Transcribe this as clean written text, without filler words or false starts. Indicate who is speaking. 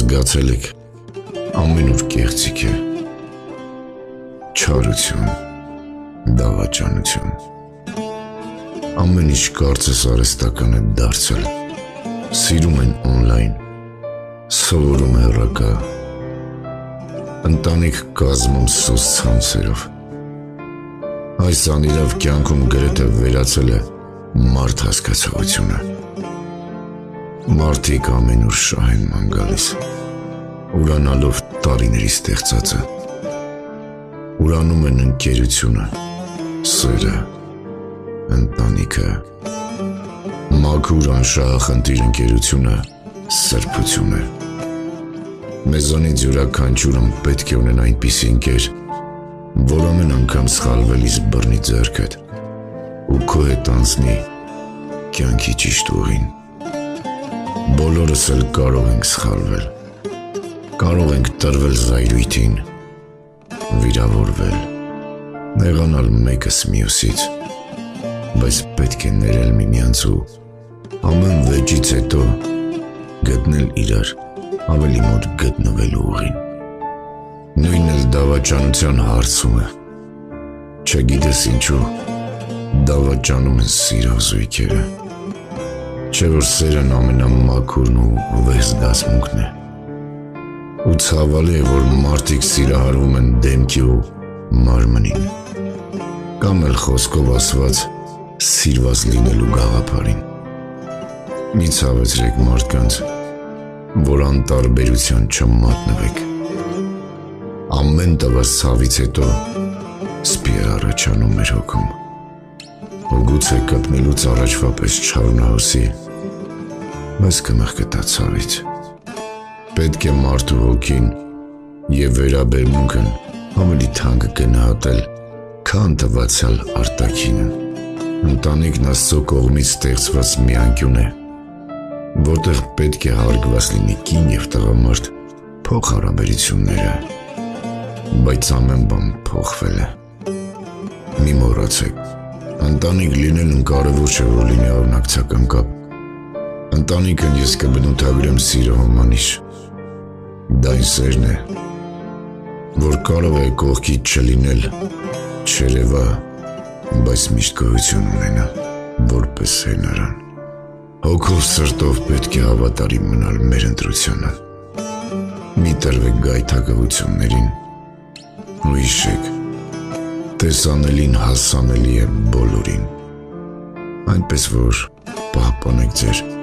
Speaker 1: Զգացել եք, ամենուր կեղծիք է, չարություն, դավաճանություն, ամեն ինչ կարծես արհեստական է դարձել, սիրում են օնլայն, սովորում հեռակա, ընտանիք կազմում սոս ցանցերով, այս անիրավ կյանքում գրեթե վերացել է մարդ հասկացողությունը, մարդիկ ամենուր շահ են ման գալիս, ուրանալով տարիների ստեղծածը, ուրանում են ընկերությունը, սերը, ընտանիքը, մաքուր անշահախնդիր ընկերությունը, սրբությունը, մեզանից յուրաքանչյուրն պետք է ունեն այնպիսի ընկեր, որ ամեն անգամ սխալվելիս բռնի ձեռքդ ու քո հետ անցնի կյանքի ճիշտ ուղին, բոլորս էլ կարող ենք սխալվել, կարող ենք տրվել զայրույթին, վիրավորվել, նեղանալ մեկս մյուսից, բայց պետք է ներել միմյանց ու ամեն վեճից հետո գտնել իրար ավելի մոտ գտնվելու ուղին, նույնն էլ դավաճանության հարցում է, չգիտես ինչու, դավաճանում են սիրող զույգերը, չէ որ սերն ամենամաքուրն ու վեհ զգացմունքն է, ու ցավալի է, որ մարդիկ սիրահարվում են դեմքի ու մարմնին, կամ էլ խոսքով ասված սիրված լինելու գաղափարին, մի ցավեցրեք մարդկանց, որ անտարբերության չմատնվեք, ամեն տված ցավից հետո սպի է առաջանում մեր հոգում, ու գուցե կպնելուց առաջվա պես չարունահոսի, բայց կմեղքը տա ցավից, պետք է մարդու հոգին և վերաբերմունքն ավելի թանկ գնահատել, քան թվացյալ արտաքինը, ընտանիքն Աստծո կողմից ստեղծված մի անկյուն է, որտեղ պետք է հարգված լինի կին և տղամարդ փոխհարաբերությունները, բայց ամեն բան փոխվել է, մի մոռացեք, ընտանիք լինելն կարևոր չէ, որ լինի օրինակցական կապ, ընտանիքն ես կբնութագրեմ սիրո հոմանիշ, դա այն սերն է, որ կարող է կողքից չլինել, չերևա, բայց միշտ գոյություն ունենա, որպես հենարան, հոգով սրտով պետք է հավատարիմ մնալ մեր ընտրությանը, մի տրվեք գայթակղություններին, ու հիշեք, տեսանելին հասանելի է բոլորին, այնպես որ պահպանեք ձեր